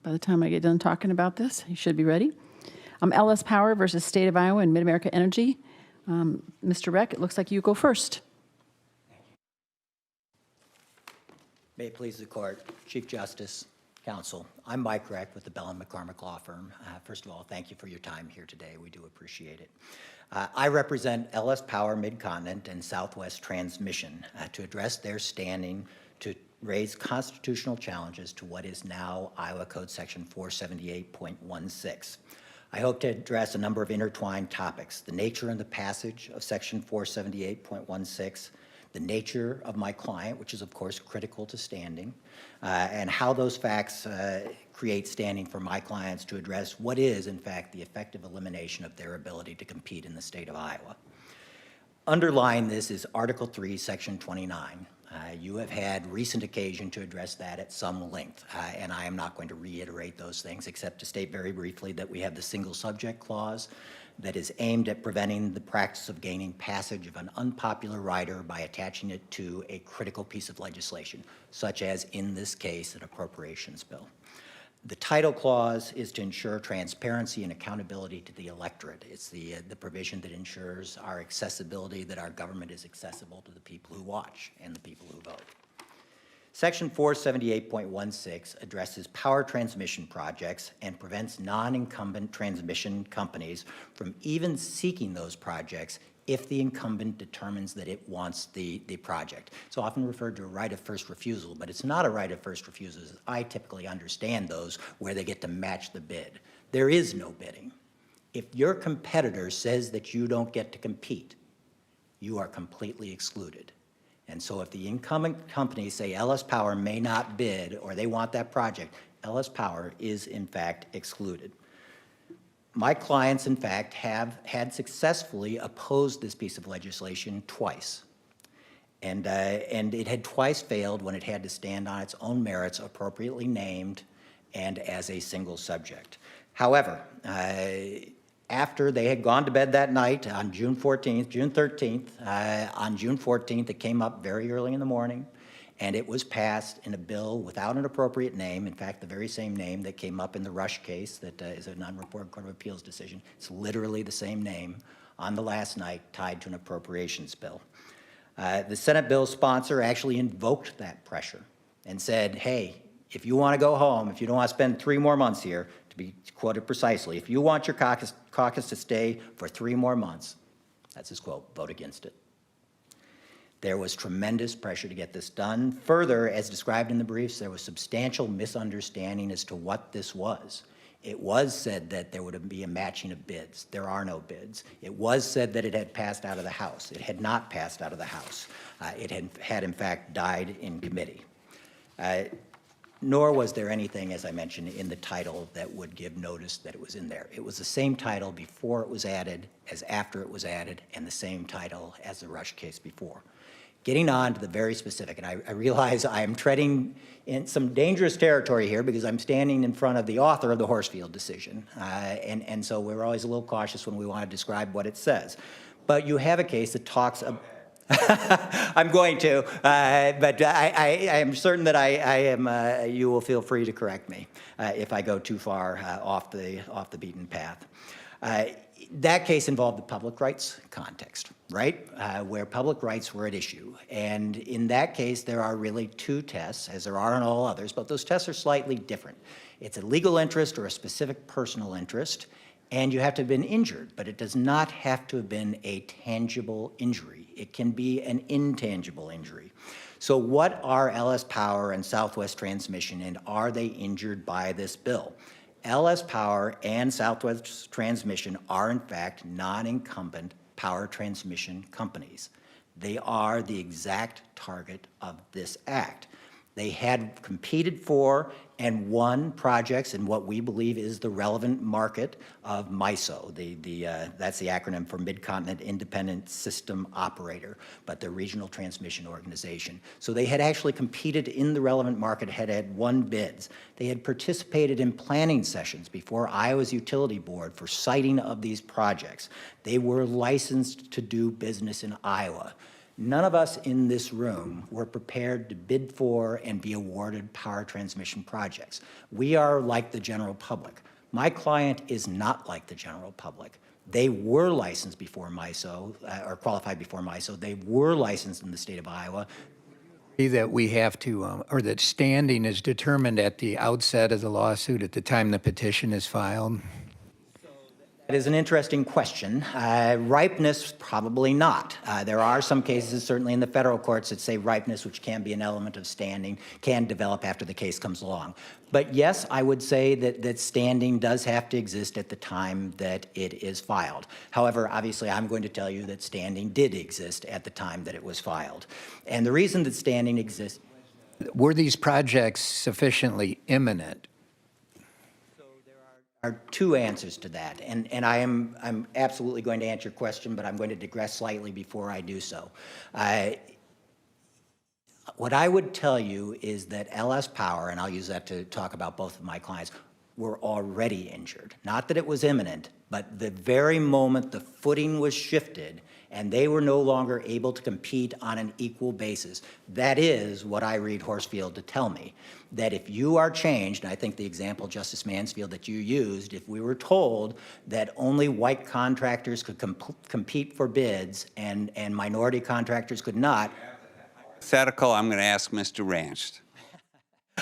by the time I get done talking about this. You should be ready. LS Power versus State of Iowa and Mid-America Energy. Mr. Reck, it looks like you go first. May it please the Court, Chief Justice, Counsel, I'm Mike Reck with the Bell & McCormick Law Firm. First of all, thank you for your time here today. We do appreciate it. I represent LS Power, Midcontinent, and Southwest Transmission to address their standing to raise constitutional challenges to what is now Iowa Code Section 478.16. I hope to address a number of intertwined topics: the nature and the passage of Section 478.16, the nature of my client, which is of course critical to standing, and how those facts create standing for my clients to address what is, in fact, the effective elimination of their ability to compete in the state of Iowa. Underlying this is Article 3, Section 29. You have had recent occasion to address that at some length, and I am not going to reiterate those things except to state very briefly that we have the single subject clause that is aimed at preventing the practice of gaining passage of an unpopular rider by attaching it to a critical piece of legislation, such as, in this case, an appropriations bill. The title clause is to ensure transparency and accountability to the electorate. It's the provision that ensures our accessibility, that our government is accessible to the people who watch and the people who vote. Section 478.16 addresses power transmission projects and prevents non-incumbent transmission companies from even seeking those projects if the incumbent determines that it wants the project. It's often referred to a right of first refusal, but it's not a right of first refusal as I typically understand those, where they get to match the bid. There is no bidding. If your competitor says that you don't get to compete, you are completely excluded. And so if the incumbent companies say LS Power may not bid or they want that project, LS Power is in fact excluded. My clients, in fact, have had successfully opposed this piece of legislation twice. And it had twice failed when it had to stand on its own merits, appropriately named and as a single subject. However, after they had gone to bed that night on June 13th, on June 14th, it came up very early in the morning, and it was passed in a bill without an appropriate name. In fact, the very same name that came up in the Rush case that is a non-reported Court of Appeals decision. It's literally the same name on the last night tied to an appropriations bill. The Senate bill sponsor actually invoked that pressure and said, hey, if you want to go home, if you don't want to spend 3 more months here, to be quoted precisely, if you want your caucus to stay for 3 more months, that's his quote, vote against it. There was tremendous pressure to get this done. Further, as described in the briefs, there was substantial misunderstanding as to what this was. It was said that there would be a matching of bids. There are no bids. It was said that it had passed out of the House. It had not passed out of the House. It had in fact died in committee. Nor was there anything, as I mentioned, in the title that would give notice that it was in there. It was the same title before it was added as after it was added, and the same title as the Rush case before. Getting on to the very specific, and I realize I am treading in some dangerous territory here because I'm standing in front of the author of the Horsfield decision, and so we're always a little cautious when we want to describe what it says. But you have a case that talks about I'm going to, but I am certain that you will feel free to correct me if I go too far off the beaten path. That case involved the public rights context, right, where public rights were at issue. And in that case, there are really 2 tests, as there are in all others, but those tests are slightly different. It's a legal interest or a specific personal interest, and you have to have been injured, but it does not have to have been a tangible injury. It can be an intangible injury. So what are LS Power and Southwest Transmission, and are they injured by this bill? LS Power and Southwest Transmission are, in fact, non-incumbent power transmission companies. They are the exact target of this act. They had competed for and won projects in what we believe is the relevant market of MISO. That's the acronym for Midcontinent Independent System Operator, but the regional transmission organization. So they had actually competed in the relevant market, had won bids. They had participated in planning sessions before Iowa's utility board for siting of these projects. They were licensed to do business in Iowa. None of us in this room were prepared to bid for and be awarded power transmission projects. We are like the general public. My client is not like the general public. They were licensed before MISO, or qualified before MISO. They were licensed in the state of Iowa. That we have to, or that standing is determined at the outset of the lawsuit, at the time the petition is filed? That is an interesting question. Ripeness, probably not. There are some cases, certainly in the federal courts, that say ripeness, which can be an element of standing, can develop after the case comes along. But yes, I would say that standing does have to exist at the time that it is filed. However, obviously, I'm going to tell you that standing did exist at the time that it was filed. And the reason that standing exists— Were these projects sufficiently imminent? Are two answers to that, and I'm absolutely going to answer your question, but I'm going to digress slightly before I do so. What I would tell you is that LS Power, and I'll use that to talk about both of my clients, were already injured. Not that it was imminent, but the very moment the footing was shifted and they were no longer able to compete on an equal basis. That is what I read Horsfield to tell me, that if you are changed, and I think the example, Justice Mansfield, that you used, if we were told that only white contractors could compete for bids and minority contractors could not. Hypothetical, I'm going to ask Mr. Ranscht.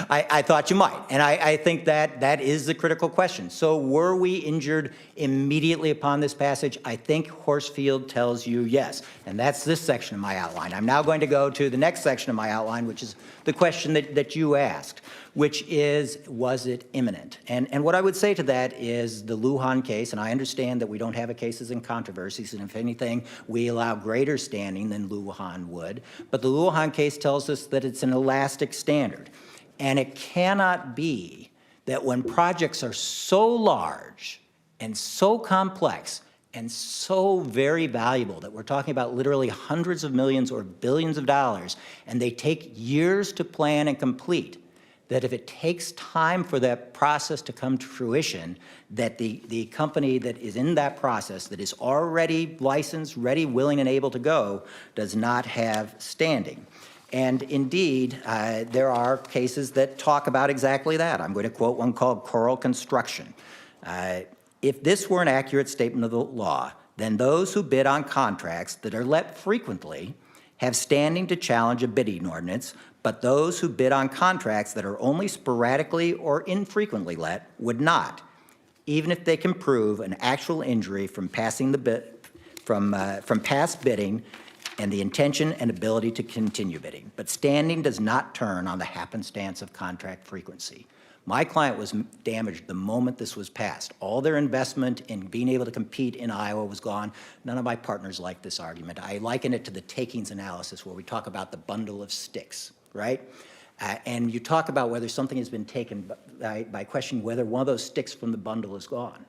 I thought you might, and I think that is the critical question. So were we injured immediately upon this passage? I think Horsfield tells you yes, and that's this section of my outline. I'm now going to go to the next section of my outline, which is the question that you asked, which is, was it imminent? And what I would say to that is the Lujan case, and I understand that we don't have a cases and controversies, and if anything, we allow greater standing than Lujan would, but the Lujan case tells us that it's an elastic standard. And it cannot be that when projects are so large and so complex and so very valuable, that we're talking about literally hundreds of millions or billions of dollars, and they take years to plan and complete, that if it takes time for that process to come to fruition, that the company that is in that process, that is already licensed, ready, willing, and able to go, does not have standing. And indeed, there are cases that talk about exactly that. I'm going to quote one called Coral Construction. If this were an accurate statement of the law, then those who bid on contracts that are let frequently have standing to challenge a bidding ordinance, but those who bid on contracts that are only sporadically or infrequently let would not, even if they can prove an actual injury from passing the bid, from past bidding and the intention and ability to continue bidding. But standing does not turn on the happenstance of contract frequency. My client was damaged the moment this was passed. All their investment in being able to compete in Iowa was gone. None of my partners like this argument. I liken it to the takings analysis where we talk about the bundle of sticks, right? And you talk about whether something has been taken by questioning whether one of those sticks from the bundle is gone.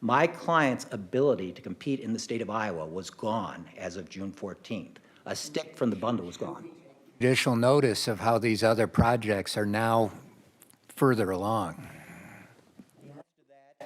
My client's ability to compete in the state of Iowa was gone as of June 14th. A stick from the bundle was gone. Judicial notice of how these other projects are now further along.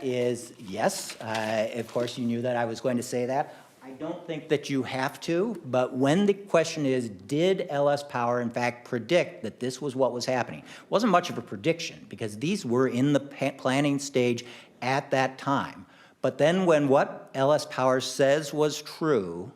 Is yes. Of course, you knew that I was going to say that. I don't think that you have to, but when the question is, did LS Power in fact predict that this was what was happening? It wasn't much of a prediction because these were in the planning stage at that time. But then when what LS Power says was true,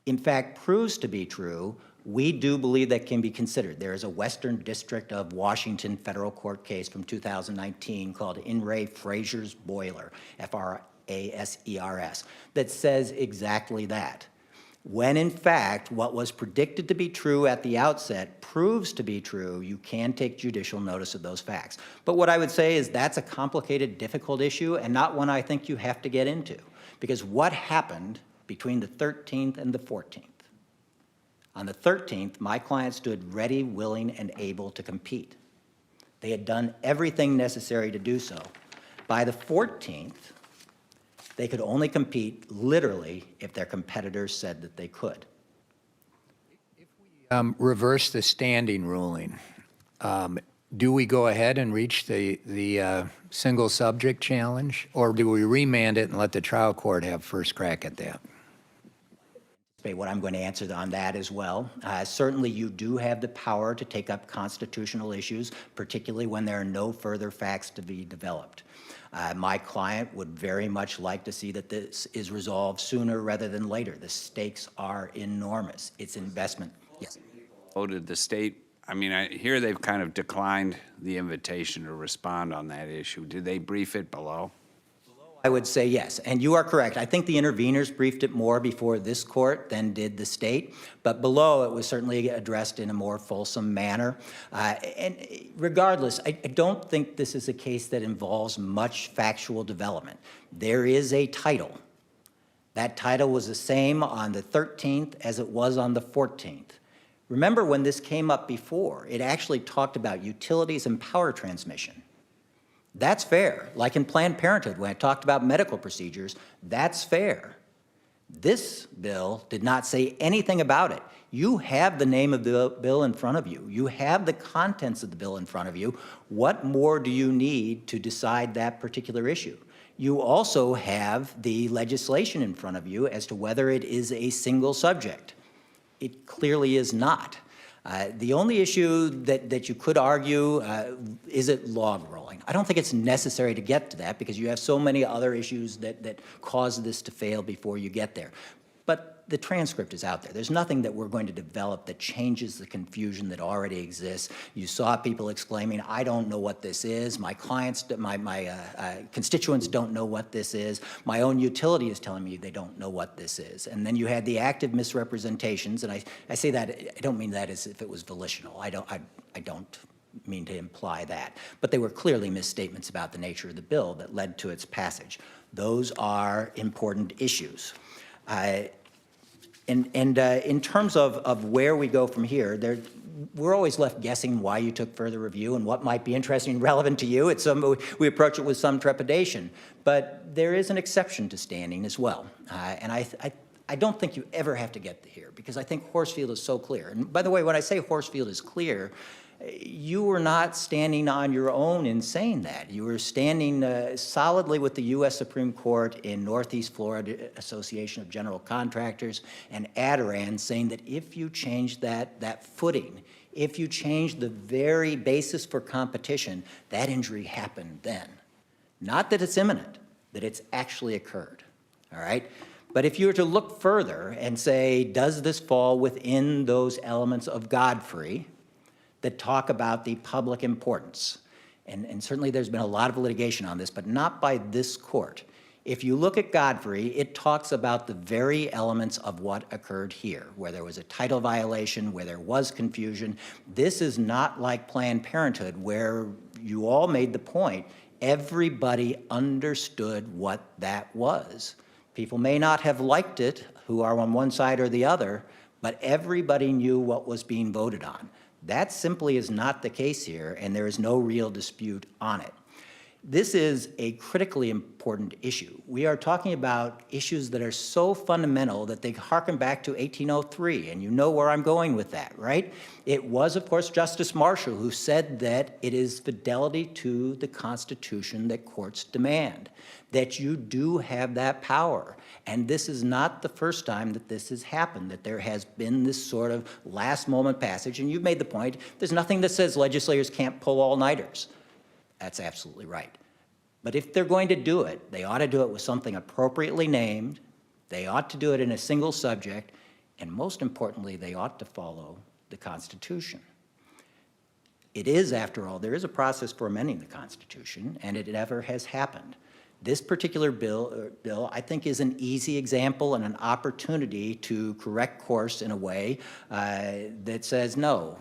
in fact proves to be true, we do believe that can be considered. There is a Western District of Washington federal court case from 2019 called In re Fraser's Boiler, F-R-A-S-E-R-S, that says exactly that. When in fact what was predicted to be true at the outset proves to be true, you can take judicial notice of those facts. But what I would say is that's a complicated, difficult issue and not one I think you have to get into. Because what happened between the 13th and the 14th? On the 13th, my client stood ready, willing, and able to compete. They had done everything necessary to do so. By the 14th, they could only compete literally if their competitors said that they could. Reverse the standing ruling. Do we go ahead and reach the single subject challenge, or do we remand it and let the trial court have first crack at that? what I'm going to answer on that as well. Certainly, you do have the power to take up constitutional issues, particularly when there are no further facts to be developed. My client would very much like to see that this is resolved sooner rather than later. The stakes are enormous. It's investment. Yes. Voted the state, I mean, I hear they've kind of declined the invitation to respond on that issue. Did they brief it below? I would say yes, and you are correct. I think the interveners briefed it more before this court than did the state, but below it was certainly addressed in a more fulsome manner. And regardless, I don't think this is a case that involves much factual development. There is a title. That title was the same on the 13th as it was on the 14th. Remember when this came up before, it actually talked about utilities and power transmission. That's fair. Like in Planned Parenthood, when I talked about medical procedures, that's fair. This bill did not say anything about it. You have the name of the bill in front of you. You have the contents of the bill in front of you. What more do you need to decide that particular issue? You also have the legislation in front of you as to whether it is a single subject. It clearly is not. The only issue that you could argue, is it log rolling? I don't think it's necessary to get to that because you have so many other issues that cause this to fail before you get there. But the transcript is out there. There's nothing that we're going to develop that changes the confusion that already exists. You saw people exclaiming, I don't know what this is. My clients, my constituents don't know what this is. My own utility is telling me they don't know what this is. And then you had the active misrepresentations, and I say that, I don't mean that as if it was volitional. I don't mean to imply that. But they were clearly misstatements about the nature of the bill that led to its passage. Those are important issues. In terms of where we go from here, we're always left guessing why you took further review and what might be interesting and relevant to you. We approach it with some trepidation, but there is an exception to standing as well. And I don't think you ever have to get here because I think Horsfield is so clear. And by the way, when I say Horsfield is clear, you were not standing on your own in saying that. You were standing solidly with the U.S. Supreme Court in Northeast Florida Association of General Contractors and Adirondack saying that if you change that footing, if you change the very basis for competition, that injury happened then. Not that it's imminent, that it's actually occurred, all right? But if you were to look further and say, does this fall within those elements of Godfrey that talk about the public importance? And certainly there's been a lot of litigation on this, but not by this court. If you look at Godfrey, it talks about the very elements of what occurred here, where there was a title violation, where there was confusion. This is not like Planned Parenthood, where you all made the point, everybody understood what that was. People may not have liked it, who are on one side or the other, but everybody knew what was being voted on. That simply is not the case here, and there is no real dispute on it. This is a critically important issue. We are talking about issues that are so fundamental that they harken back to 1803, and you know where I'm going with that, right? It was, of course, Justice Marshall who said that it is fidelity to the Constitution that courts demand, that you do have that power. And this is not the first time that this has happened, that there has been this sort of last-moment passage. And you've made the point, there's nothing that says legislators can't pull all-nighters. That's absolutely right. But if they're going to do it, they ought to do it with something appropriately named, they ought to do it in a single subject, and most importantly, they ought to follow the Constitution. It is, after all, there is a process for amending the Constitution, and it never has happened. This particular bill, I think, is an easy example and an opportunity to correct course in a way that says, no,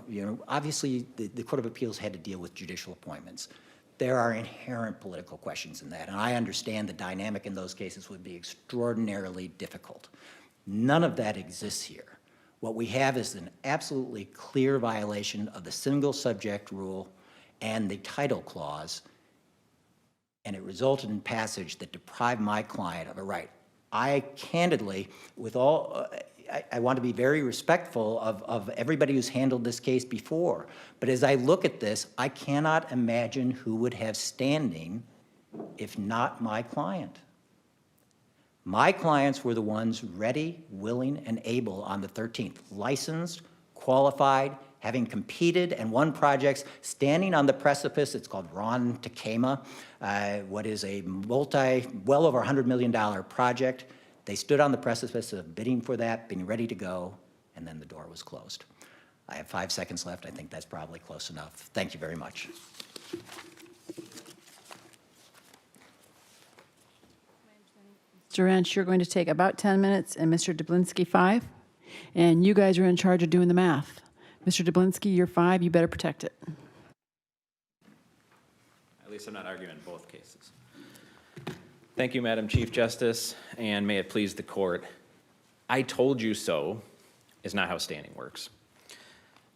obviously the Court of Appeals had to deal with judicial appointments. There are inherent political questions in that, and I understand the dynamic in those cases would be extraordinarily difficult. None of that exists here. What we have is an absolutely clear violation of the single subject rule and the title clause, and it resulted in passage that deprived my client of a right. I candidly, with all, I want to be very respectful of everybody who's handled this case before, but as I look at this, I cannot imagine who would have standing if not my client. My clients were the ones ready, willing, and able on the 13th, licensed, qualified, having competed and won projects, standing on the precipice. It's called Ron Takema, what is a well over $100 million project. They stood on the precipice of bidding for that, being ready to go, and then the door was closed. I have 5 seconds left. I think that's probably close enough. Thank you very much. Mr. Ranscht, you're going to take about 10 minutes, and Mr. Dublinske 5. And you guys are in charge of doing the math. Mr. Dublinske, you're 5. You better protect it. At least I'm not arguing in both cases. Thank you, Madam Chief Justice, and may it please the court. I told you so is not how standing works.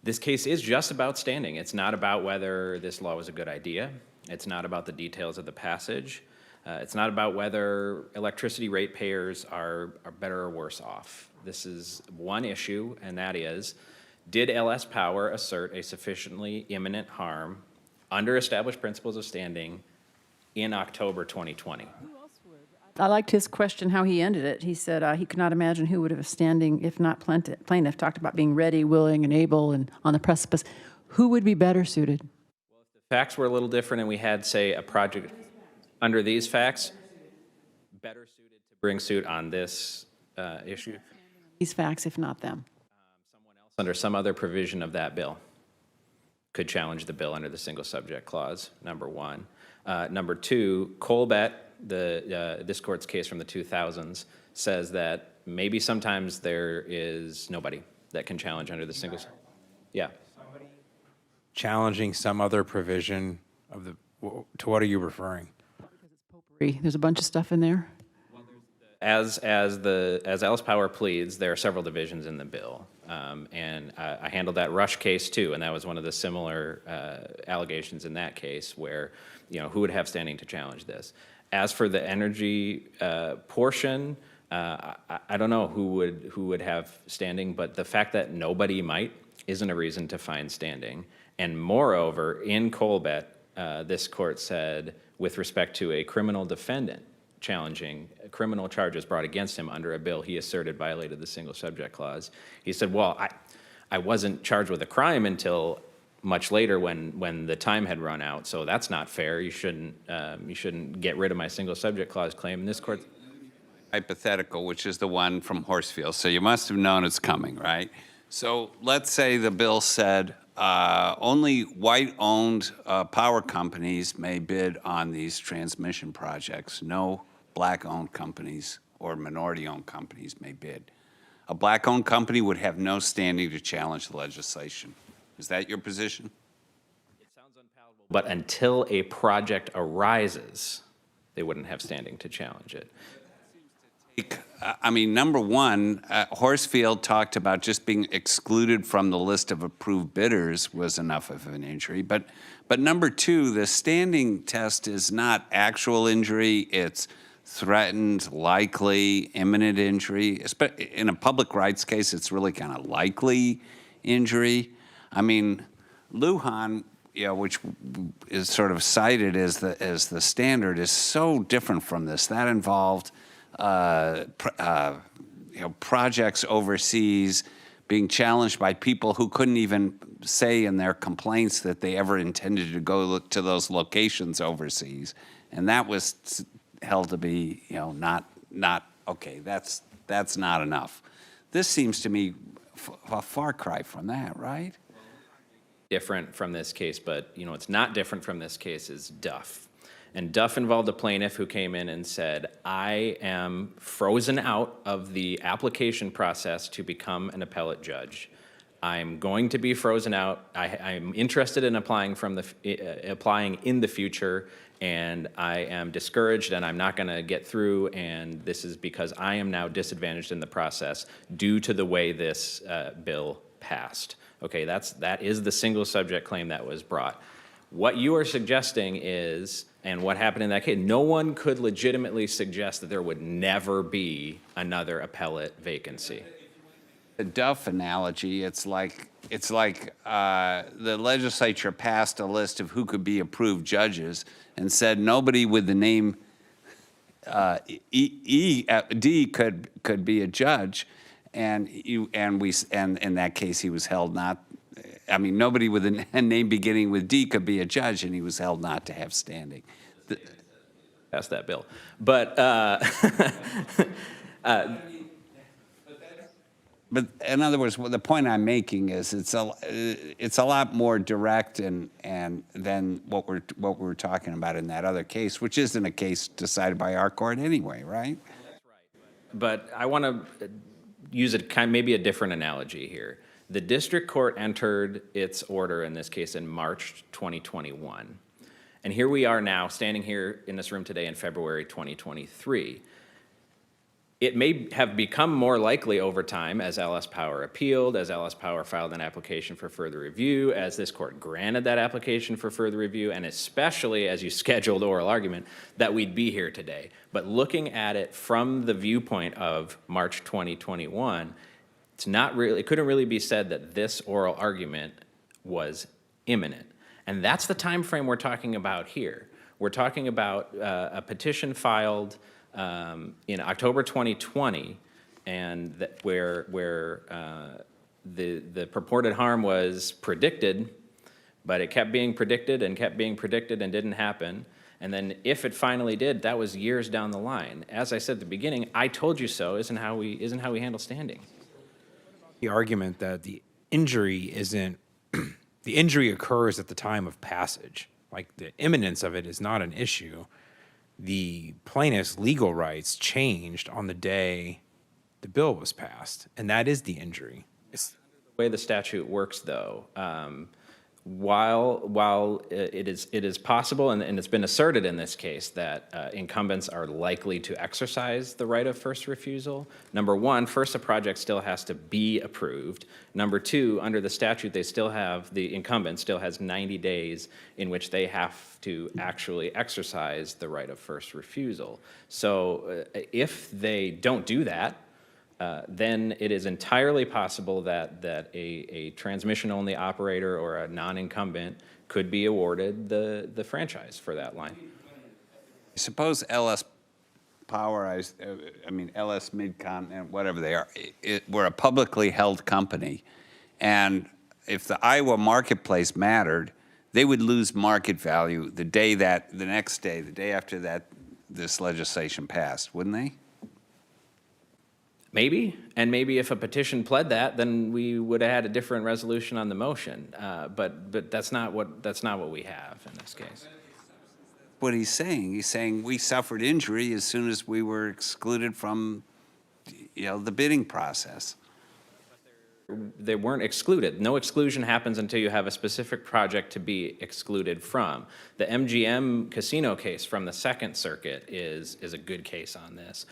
This case is just about standing. It's not about whether this law was a good idea. It's not about the details of the passage. It's not about whether electricity ratepayers are better or worse off. This is one issue, and that is, did LS Power assert a sufficiently imminent harm under established principles of standing in October 2020? I liked his question, how he ended it. He said he could not imagine who would have standing if not plaintiff. Talked about being ready, willing, and able, and on the precipice. Who would be better suited? Well, if the facts were a little different and we had, say, a project under these facts, better suited to bring suit on this issue? These facts, if not them. Someone else under some other provision of that bill could challenge the bill under the single subject clause, number one. Number two, Colbett, this court's case from the 2000s, says that maybe sometimes there is nobody that can challenge under the single. Yeah. Challenging some other provision of the, to what are you referring? There's a bunch of stuff in there. As Alice Power pleads, there are several divisions in the bill, and I handled that Rush case too, and that was one of the similar allegations in that case, where who would have standing to challenge this. As for the energy portion, I don't know who would have standing, but the fact that nobody might isn't a reason to find standing. And moreover, in Colbett, this court said, with respect to a criminal defendant challenging criminal charges brought against him under a bill he asserted violated the single subject clause, he said, well, I wasn't charged with a crime until much later when the time had run out, so that's not fair. You shouldn't get rid of my single subject clause claim. And this court, Hypothetical, which is the one from Horsfield, so you must have known it's coming, right? So let's say the bill said only white-owned power companies may bid on these transmission projects. No black-owned companies or minority-owned companies may bid. A black-owned company would have no standing to challenge the legislation. Is that your position? it sounds unpalatable, but until a project arises, they wouldn't have standing to challenge it. I mean, number one, Horsfield talked about just being excluded from the list of approved bidders was enough of an injury. But number two, the standing test is not actual injury. It's threatened, likely, imminent injury. In a public rights case, it's really kind of likely injury. I mean, Lujan, which is sort of cited as the standard, is so different from this. That involved projects overseas being challenged by people who couldn't even say in their complaints that they ever intended to go to those locations overseas, and that was held to be, not okay. That's not enough. This seems to me a far cry from that, right? Different from this case, but it's not different from this case is Duff. And Duff involved a plaintiff who came in and said, I am frozen out of the application process to become an appellate judge. I'm going to be frozen out. I'm interested in applying in the future, and I am discouraged and I'm not going to get through, and this is because I am now disadvantaged in the process due to the way this bill passed. Okay, that is the single subject claim that was brought. What you are suggesting is, and what happened in that case, no one could legitimately suggest that there would never be another appellate vacancy. The Duff analogy, it's like the legislature passed a list of who could be approved judges and said nobody with the name D could be a judge, and in that case he was held not. I mean, nobody with a name beginning with D could be a judge, and he was held not to have standing. Pass that bill, but But in other words, the point I'm making is it's a lot more direct and than what we're talking about in that other case, which isn't a case decided by our court anyway, right? But I want to use maybe a different analogy here. The district court entered its order in this case in March 2021. And here we are now, standing here in this room today in February 2023. It may have become more likely over time as LS Power appealed, as LS Power filed an application for further review, as this court granted that application for further review, and especially as you scheduled oral argument, that we'd be here today. But looking at it from the viewpoint of March 2021, it couldn't really be said that this oral argument was imminent. And that's the time frame we're talking about here. We're talking about a petition filed in October 2020, and where the purported harm was predicted, but it kept being predicted and kept being predicted and didn't happen. And then if it finally did, that was years down the line. As I said at the beginning, I told you so isn't how we handle standing. The argument that the injury isn't, the injury occurs at the time of passage. Like, the imminence of it is not an issue. The plaintiff's legal rights changed on the day the bill was passed, and that is the injury. The way the statute works, though, while it is possible, and it's been asserted in this case, that incumbents are likely to exercise the right of first refusal. Number one, first, a project still has to be approved. Number two, under the statute, the incumbent still has 90 days in which they have to actually exercise the right of first refusal. So if they don't do that, then it is entirely possible that a transmission-only operator or a non-incumbent could be awarded the franchise for that line. Suppose LS Power, I mean LS Midcontinent, whatever they are, we're a publicly held company, and if the Iowa marketplace mattered, they would lose market value the day after that this legislation passed, wouldn't they? Maybe, and maybe if a petition pled that, then we would have had a different resolution on the motion. But that's not what we have in this case. What he's saying we suffered injury as soon as we were excluded from, the bidding process. They weren't excluded. No exclusion happens until you have a specific project to be excluded from. The MGM casino case from the Second Circuit is a good case on this,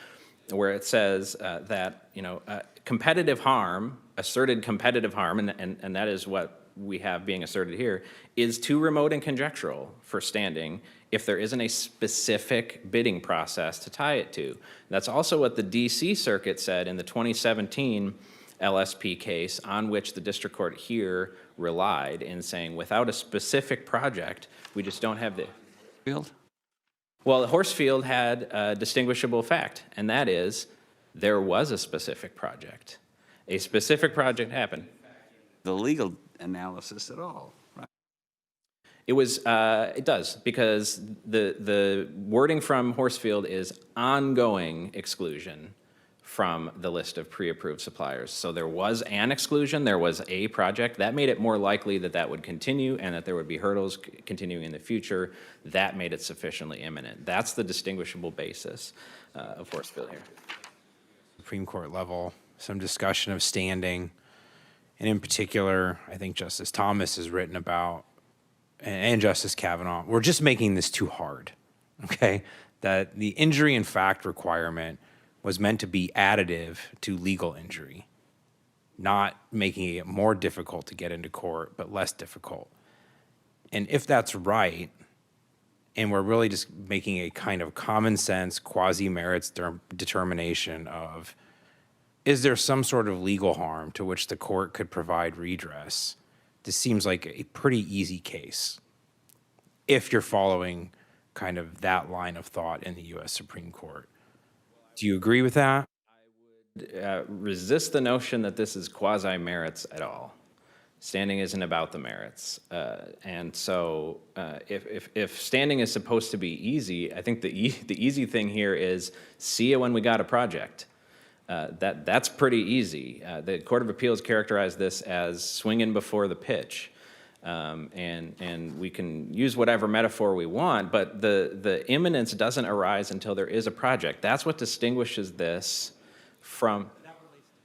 where it says that competitive harm, asserted competitive harm, and that is what we have being asserted here, is too remote and conjectural for standing if there isn't a specific bidding process to tie it to. That's also what the D.C. Circuit said in the 2017 LSP case, on which the district court here relied in saying, without a specific project, we just don't have the Field? Well, Horsefield had a distinguishable fact, and that is there was a specific project. A specific project happened. The legal analysis at all, right? It does, because the wording from Horsefield is ongoing exclusion from the list of pre-approved suppliers. So there was an exclusion, there was a project. That made it more likely that that would continue and that there would be hurdles continuing in the future. That made it sufficiently imminent. That's the distinguishable basis of Horsefield here. Supreme Court level, some discussion of standing. And in particular, I think Justice Thomas has written about, and Justice Kavanaugh, we're just making this too hard, okay? That the injury in fact requirement was meant to be additive to legal injury, not making it more difficult to get into court, but less difficult. And if that's right, and we're really just making a kind of common sense, quasi-merits determination of, is there some sort of legal harm to which the court could provide redress? This seems like a pretty easy case if you're following kind of that line of thought in the U.S. Supreme Court. Do you agree with that? Resist the notion that this is quasi-merits at all. Standing isn't about the merits. And so if standing is supposed to be easy, I think the easy thing here is see you when we got a project. That's pretty easy. The Court of Appeals characterized this as swinging before the pitch. And we can use whatever metaphor we want, but the imminence doesn't arise until there is a project. That's what distinguishes this from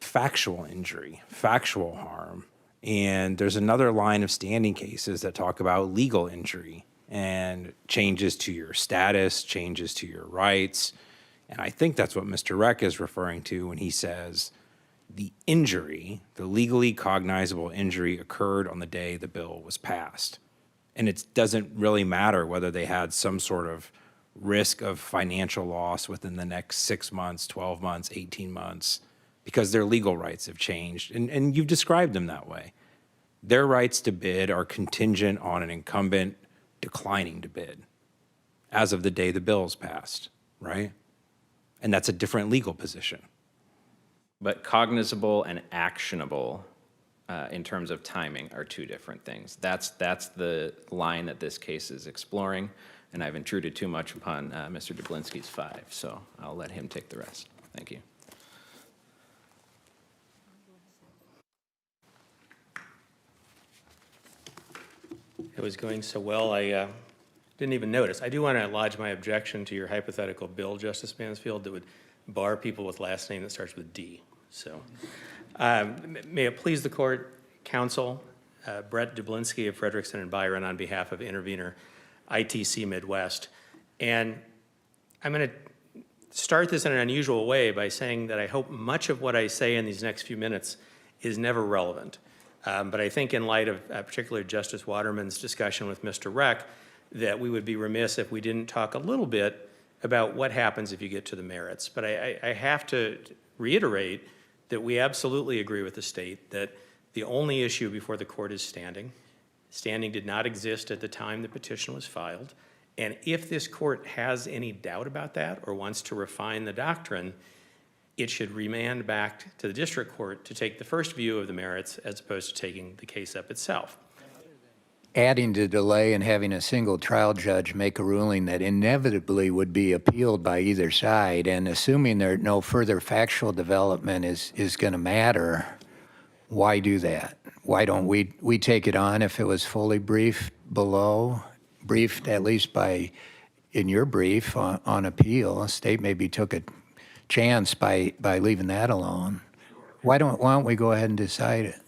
Factual injury, factual harm. And there's another line of standing cases that talk about legal injury and changes to your status, changes to your rights. And I think that's what Mr. Reck is referring to when he says the injury, the legally cognizable injury, occurred on the day the bill was passed. And it doesn't really matter whether they had some sort of risk of financial loss within the next 6 months, 12 months, 18 months, because their legal rights have changed. And you've described them that way. Their rights to bid are contingent on an incumbent declining to bid as of the day the bill is passed, right? And that's a different legal position. But cognizable and actionable in terms of timing are two different things. That's the line that this case is exploring, and I've intruded too much upon Mr. Dublinski's 5, so I'll let him take the rest. Thank you. It was going so well, I didn't even notice. I do want to lodge my objection to your hypothetical bill, Justice Mansfield, that would bar people with last name that starts with D. So, may it please the court, counsel, Bret Dublinske of Frederickson and Byron on behalf of intervener ITC Midwest. And I'm going to start this in an unusual way by saying that I hope much of what I say in these next few minutes is never relevant. But I think in light of particularly Justice Waterman's discussion with Mr. Reck, that we would be remiss if we didn't talk a little bit about what happens if you get to the merits. But I have to reiterate that we absolutely agree with the state that the only issue before the court is standing. Standing did not exist at the time the petition was filed. And if this court has any doubt about that or wants to refine the doctrine, it should remand back to the district court to take the first view of the merits as opposed to taking the case up itself. Adding to delay and having a single trial judge make a ruling that inevitably would be appealed by either side, and assuming there no further factual development is going to matter, why do that? Why don't we take it on if it was fully briefed below, briefed at least by, in your brief on appeal? The state maybe took a chance by leaving that alone. Why don't we go ahead and decide it?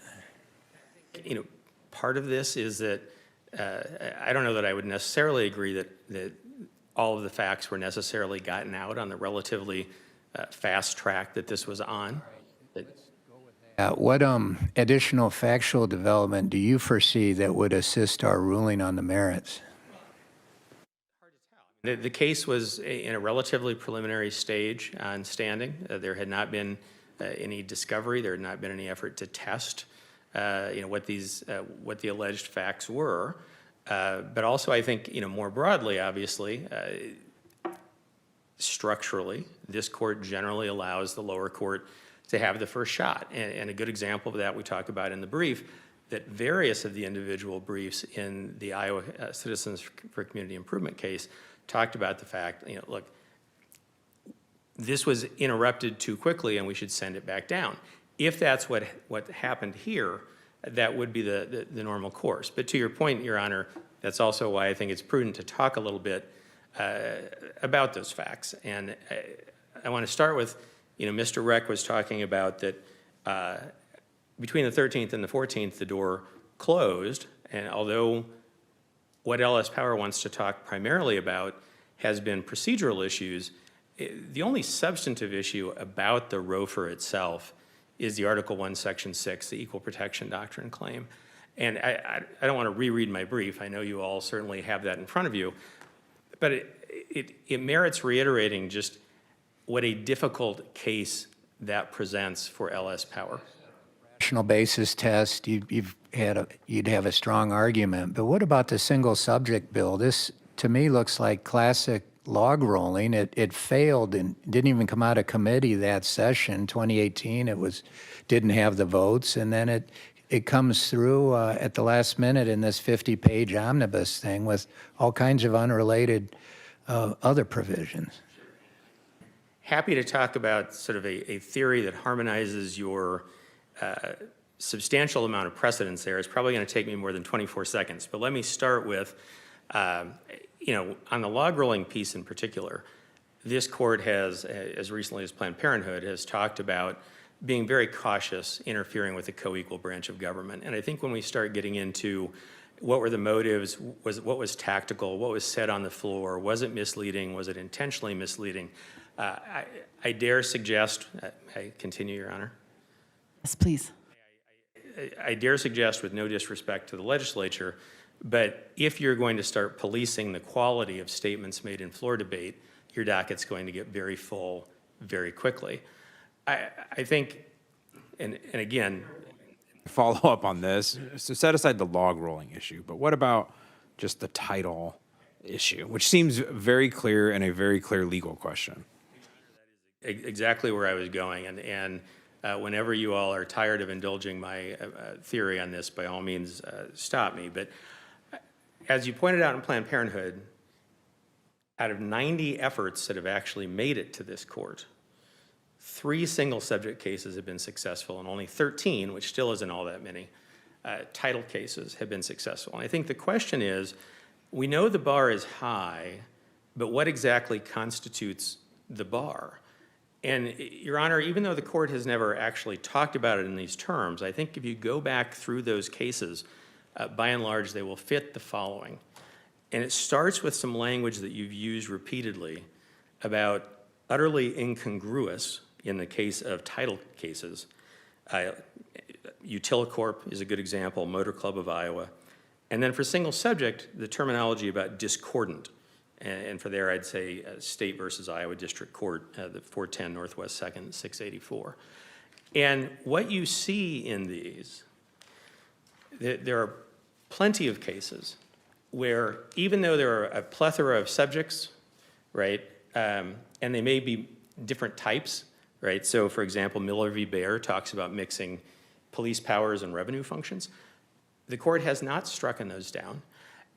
You know, part of this is that I don't know that I would necessarily agree that all of the facts were necessarily gotten out on the relatively fast track that this was on. What additional factual development do you foresee that would assist our ruling on the merits? The case was in a relatively preliminary stage on standing. There had not been any discovery. There had not been any effort to test, what the alleged facts were. But also, I think, more broadly, obviously, structurally, this court generally allows the lower court to have the first shot. And a good example of that we talk about in the brief, that various of the individual briefs in the Iowa Citizens for Community Improvement case talked about the fact, look, this was interrupted too quickly and we should send it back down. If that's what happened here, that would be the normal course. But to your point, Your Honor, that's also why I think it's prudent to talk a little bit about those facts. And I want to start with, Mr. Reck was talking about that between the 13th and the 14th, the door closed. And although what LS Power wants to talk primarily about has been procedural issues, the only substantive issue about the ROFR itself is the Article I, Section 6, the Equal Protection Doctrine claim. And I don't want to reread my brief. I know you all certainly have that in front of you. But it merits reiterating just what a difficult case that presents for LS Power. Rational basis test, you'd have a strong argument. But what about the single subject bill? This to me looks like classic log rolling. It failed and didn't even come out of committee that session, 2018. Didn't have the votes, and then it comes through at the last minute in this 50-page omnibus thing with all kinds of unrelated other provisions. Happy to talk about sort of a theory that harmonizes your substantial amount of precedence there. It's probably going to take me more than 24 seconds, but let me start with, on the log rolling piece in particular, this court has, as recently as Planned Parenthood, has talked about being very cautious interfering with a co-equal branch of government. And I think when we start getting into what were the motives, what was tactical, what was said on the floor, was it misleading, was it intentionally misleading, I dare suggest, I continue, Your Honor? Yes, please. I dare suggest, with no disrespect to the legislature, but if you're going to start policing the quality of statements made in floor debate, your docket's going to get very full very quickly. I think, and again, Follow up on this. So set aside the log rolling issue, but what about just the title issue, which seems very clear and a very clear legal question? exactly where I was going, and whenever you all are tired of indulging my theory on this, by all means, stop me. But as you pointed out in Planned Parenthood, out of 90 efforts that have actually made it to this court, 3 single subject cases have been successful, and only 13, which still isn't all that many, title cases have been successful. And I think the question is, we know the bar is high, but what exactly constitutes the bar? And Your Honor, even though the court has never actually talked about it in these terms, I think if you go back through those cases, by and large, they will fit the following. And it starts with some language that you've used repeatedly about utterly incongruous in the case of title cases. Utilicorp is a good example, Motor Club of Iowa. And then for single subject, the terminology about discordant. And for there, I'd say State versus Iowa District Court, the 410 Northwest 2nd, 684. And what you see in these, there are plenty of cases where even though there are a plethora of subjects, right, and they may be different types, right? So for example, Miller v. Baer talks about mixing police powers and revenue functions. The court has not struck those down.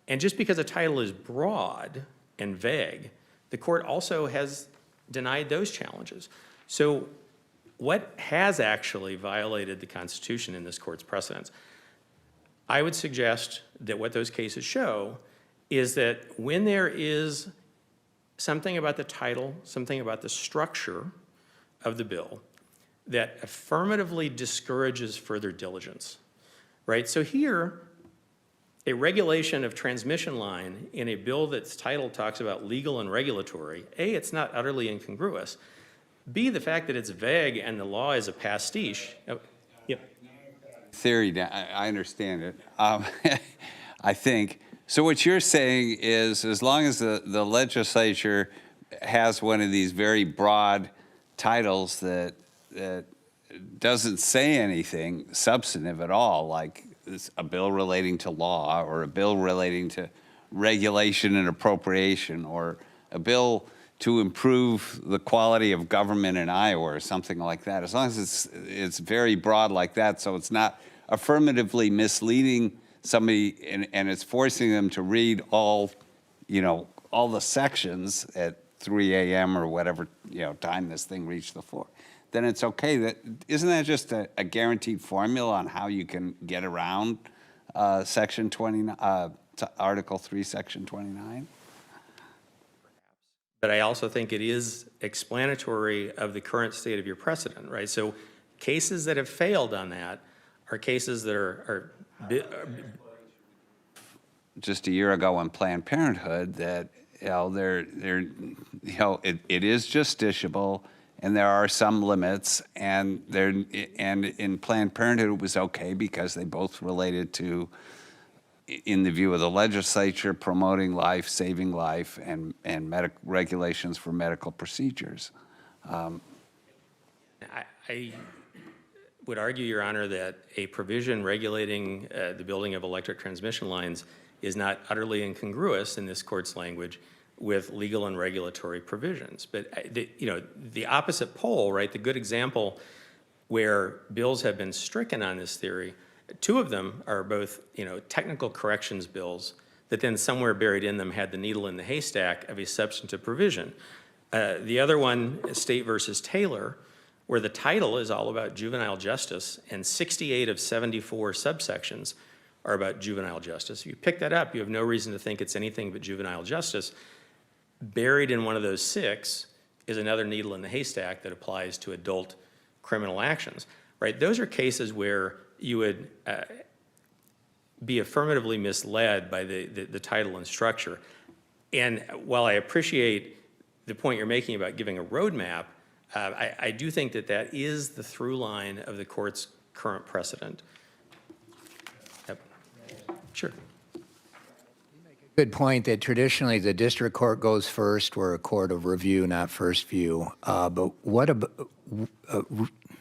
And just because a title is broad and vague, the court also has denied those challenges. So what has actually violated the Constitution in this court's precedents? I would suggest that what those cases show is that when there is something about the title, something about the structure of the bill that affirmatively discourages further diligence, right? So here, a regulation of transmission line in a bill that's title talks about legal and regulatory, A, it's not utterly incongruous. B, the fact that it's vague and the law is a pastiche. Theory, I understand it. I think. So what you're saying is as long as the legislature has one of these very broad titles that doesn't say anything substantive at all, like a bill relating to law or a bill relating to regulation and appropriation or a bill to improve the quality of government in Iowa or something like that, as long as it's very broad like that, so it's not affirmatively misleading somebody and it's forcing them to read all the sections at 3 a.m. or whatever time this thing reached the floor, then it's okay. Isn't that just a guaranteed formula on how you can get around Section 29, Article 3, Section 29? But I also think it is explanatory of the current state of your precedent, right? So cases that have failed on that are cases that are just a year ago in Planned Parenthood that it is justiciable and there are some limits and in Planned Parenthood it was okay because they both related to, in the view of the legislature, promoting life, saving life, and regulations for medical procedures. I would argue, Your Honor, that a provision regulating the building of electric transmission lines is not utterly incongruous, in this court's language, with legal and regulatory provisions. But, the opposite pole, right, the good example where bills have been stricken on this theory, two of them are both, technical corrections bills that then somewhere buried in them had the needle in the haystack of a substantive provision. The other one, State versus Taylor, where the title is all about juvenile justice and 68 of 74 subsections are about juvenile justice. If you pick that up, you have no reason to think it's anything but juvenile justice. Buried in one of those 6 is another needle in the haystack that applies to adult criminal actions, right? Those are cases where you would be affirmatively misled by the title and structure. And while I appreciate the point you're making about giving a roadmap, I do think that that is the through line of the court's current precedent. Yep. Sure. Good point that traditionally the district court goes first. We're a court of review, not first view. But what about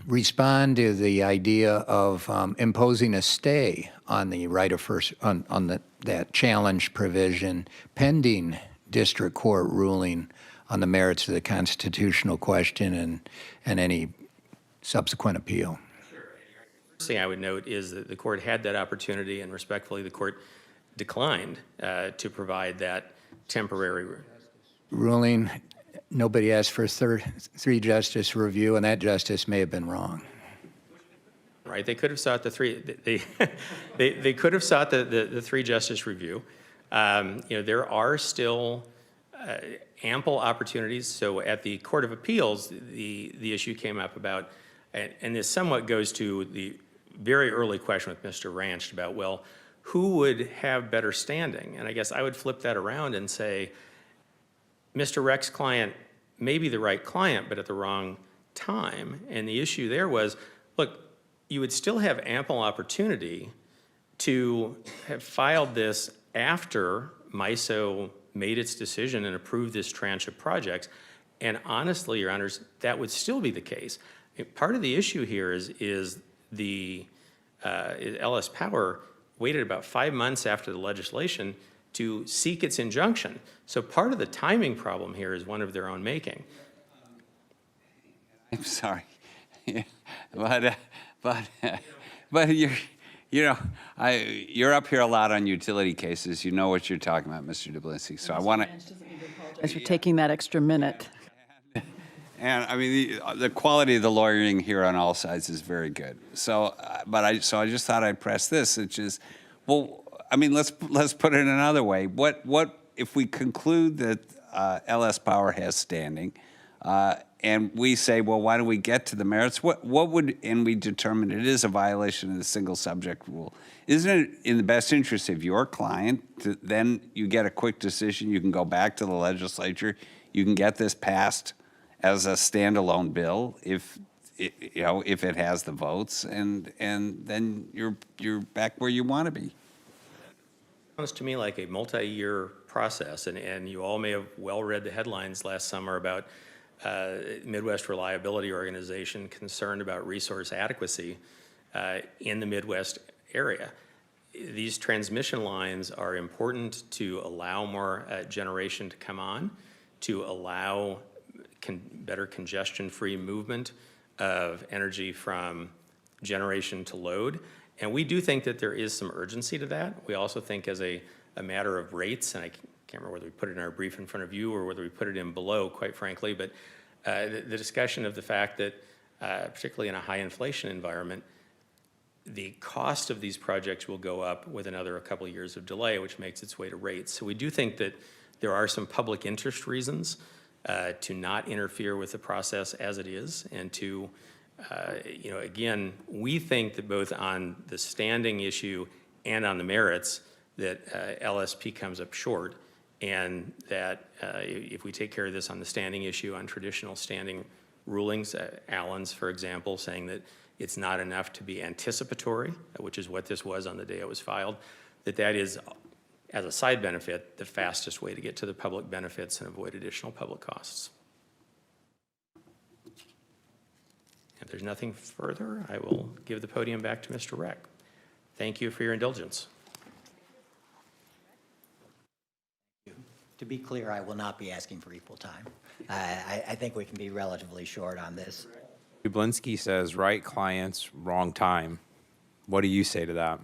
respond to the idea of imposing a stay on the right of first on that challenge provision pending district court ruling on the merits of the constitutional question and any subsequent appeal? First thing I would note is that the court had that opportunity, and respectfully, the court declined to provide that temporary ruling. Nobody asked for three-justice review, and that justice may have been wrong. Right? They could have sought the they could have sought the three-justice review. There are still ample opportunities. So at the Court of Appeals, the issue came up about, and this somewhat goes to the very early question with Mr. Ranscht about, well, who would have better standing? And I guess I would flip that around and say, Mr. Reck's client may be the right client, but at the wrong time. And the issue there was, look, you would still have ample opportunity to have filed this after MISO made its decision and approved this tranche of projects. And honestly, Your Honors, that would still be the case. Part of the issue here is the LS Power waited about 5 months after the legislation to seek its injunction. So part of the timing problem here is one of their own making. I'm sorry, but you're up here a lot on utility cases. You know what you're talking about, Mr. Dublinske. So I want to. Thanks for taking that extra minute. And I mean, the quality of the lawyering here on all sides is very good. So, I just thought I'd press this, which is, well, I mean, let's put it another way. What if we conclude that LS Power has standing, and we say, well, why don't we get to the merits? What would, and we determine it is a violation of the single subject rule. Isn't it in the best interest of your client to, then you get a quick decision, you can go back to the legislature, you can get this passed as a standalone bill if it has the votes, and then you're back where you want to be. Sounds to me like a multi-year process, and you all may have well read the headlines last summer about Midwest Reliability Organization concerned about resource adequacy in the Midwest area. These transmission lines are important to allow more generation to come on, to allow better congestion-free movement of energy from generation to load. And we do think that there is some urgency to that. We also think as a matter of rates, and I can't remember whether we put it in our brief in front of you or whether we put it in below, quite frankly, but the discussion of the fact that, particularly in a high inflation environment, the cost of these projects will go up with another couple of years of delay, which makes its way to rates. So we do think that there are some public interest reasons to not interfere with the process as it is, and to, again, we think that both on the standing issue and on the merits that LSP comes up short, and that if we take care of this on the standing issue, on traditional standing rulings, Allen's, for example, saying that it's not enough to be anticipatory, which is what this was on the day it was filed, that is, as a side benefit, the fastest way to get to the public benefits and avoid additional public costs. If there's nothing further, I will give the podium back to Mr. Reck. Thank you for your indulgence. To be clear, I will not be asking for equal time. I think we can be relatively short on this. Dublinske says, right clients, wrong time. What do you say to that?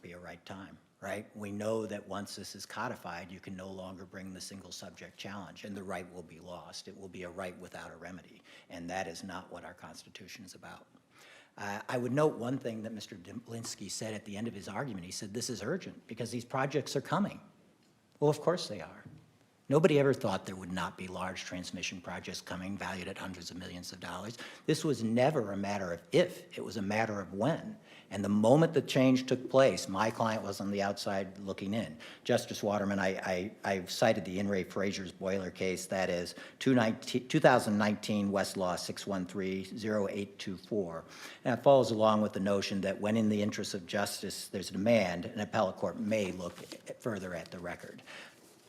Be a right time, right? We know that once this is codified, you can no longer bring the single subject challenge, and the right will be lost. It will be a right without a remedy, and that is not what our Constitution is about. I would note one thing that Mr. Dublinske said at the end of his argument. He said, this is urgent because these projects are coming. Well, of course they are. Nobody ever thought there would not be large transmission projects coming, valued at hundreds of millions of dollars. This was never a matter of if, it was a matter of when. And the moment the change took place, my client was on the outside looking in. Justice Waterman, I cited the In re Fraser's boiler case, that is 2019 Westlaw 6130824. And it follows along with the notion that when in the interest of justice there's a demand, an appellate court may look further at the record.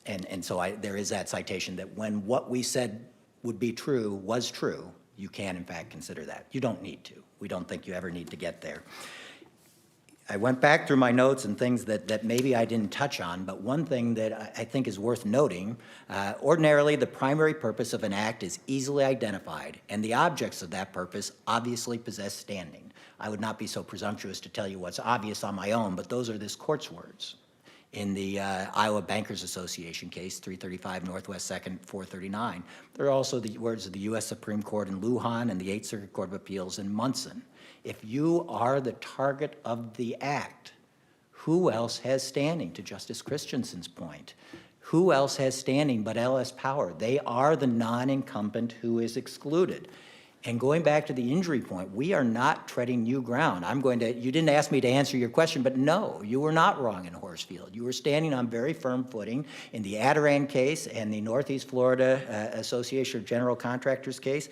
And so there is that citation that when what we said would be true was true, you can in fact consider that. You don't need to. We don't think you ever need to get there. I went back through my notes and things that maybe I didn't touch on, but one thing that I think is worth noting, ordinarily the primary purpose of an act is easily identified, and the objects of that purpose obviously possess standing. I would not be so presumptuous to tell you what's obvious on my own, but those are this court's words. In the Iowa Bankers Association case, 335 Northwest 2nd, 439. There are also the words of the U.S. Supreme Court in Lujan and the 8th Circuit Court of Appeals in Munson. If you are the target of the act, who else has standing? To Justice Christensen's point, who else has standing but LS Power? They are the non-incumbent who is excluded. And going back to the injury point, we are not treading new ground. You didn't ask me to answer your question, but no, you were not wrong in Horsfield. You were standing on very firm footing in the Adirondack case and the Northeast Florida Association of General Contractors case.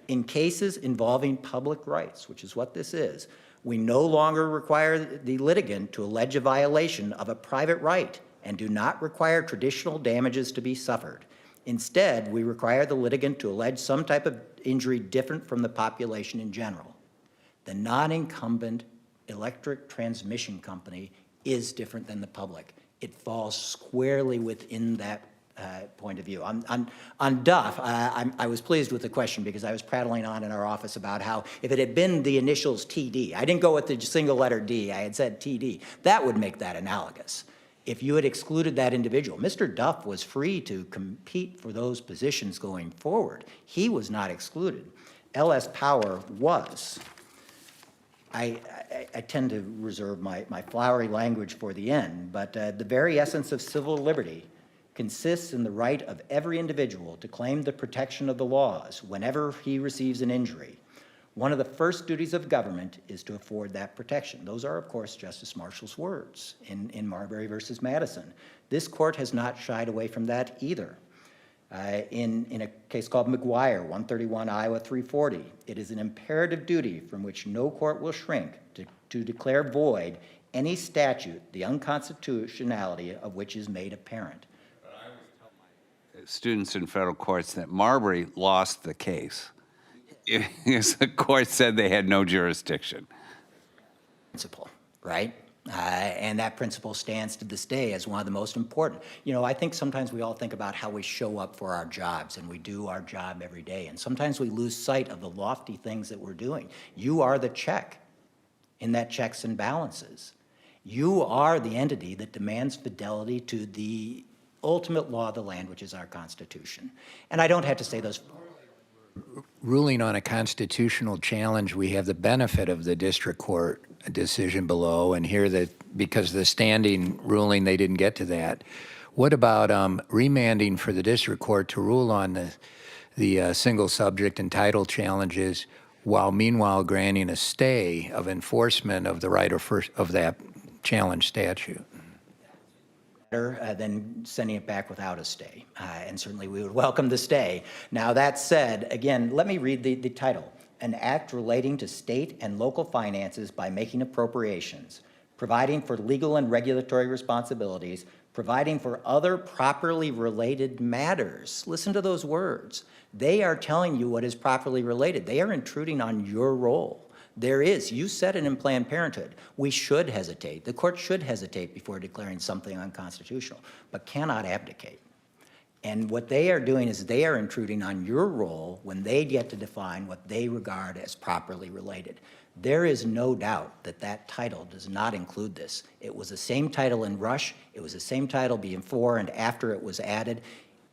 In cases involving public rights, which is what this is, we no longer require the litigant to allege a violation of a private right and do not require traditional damages to be suffered. Instead, we require the litigant to allege some type of injury different from the population in general. The non-incumbent electric transmission company is different than the public. It falls squarely within that point of view. On Duff, I was pleased with the question because I was prattling on in our office about how if it had been the initials TD, I didn't go with the single letter D, I had said TD, that would make that analogous. If you had excluded that individual, Mr. Duff was free to compete for those positions going forward. He was not excluded. LS Power was. I tend to reserve my flowery language for the end, but the very essence of civil liberty consists in the right of every individual to claim the protection of the laws whenever he receives an injury. One of the first duties of government is to afford that protection. Those are, of course, Justice Marshall's words in Marbury versus Madison. This court has not shied away from that either. In a case called McGuire, 131 Iowa 340, it is an imperative duty from which no court will shrink to declare void any statute, the unconstitutionality of which is made apparent. Students in federal courts that Marbury lost the case. Yes, the court said they had no jurisdiction. Principle, right? And that principle stands to this day as one of the most important. You know, I think sometimes we all think about how we show up for our jobs, and we do our job every day, and sometimes we lose sight of the lofty things that we're doing. You are the check in that checks and balances. You are the entity that demands fidelity to the ultimate law of the land, which is our Constitution. And I don't have to say those. Ruling on a constitutional challenge, we have the benefit of the district court decision below, and here that because the standing ruling, they didn't get to that. What about remanding for the district court to rule on the single subject and title challenges, while meanwhile granting a stay of enforcement of the right of that challenge statute? Than sending it back without a stay. And certainly we would welcome the stay. Now that said, again, let me read the title. An act relating to state and local finances by making appropriations, providing for legal and regulatory responsibilities, providing for other properly related matters. Listen to those words. They are telling you what is properly related. They are intruding on your role. There is, you said it in Planned Parenthood, we should hesitate. The court should hesitate before declaring something unconstitutional, but cannot abdicate. And what they are doing is they are intruding on your role when they get to define what they regard as properly related. There is no doubt that that title does not include this. It was the same title in Rush. It was the same title before and after it was added.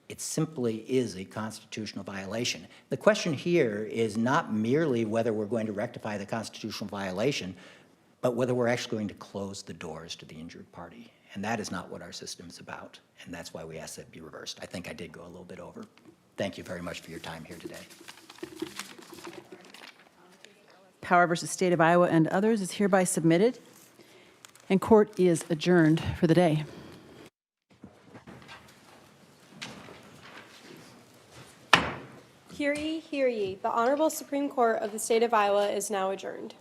It simply is a constitutional violation. The question here is not merely whether we're going to rectify the constitutional violation, but whether we're actually going to close the doors to the injured party. And that is not what our system is about. And that's why we ask that it be reversed. I think I did go a little bit over. Thank you very much for your time here today. Power versus State of Iowa and others is hereby submitted, and court is adjourned for the day. Hear ye, hear ye. The Honorable Supreme Court of the State of Iowa is now adjourned.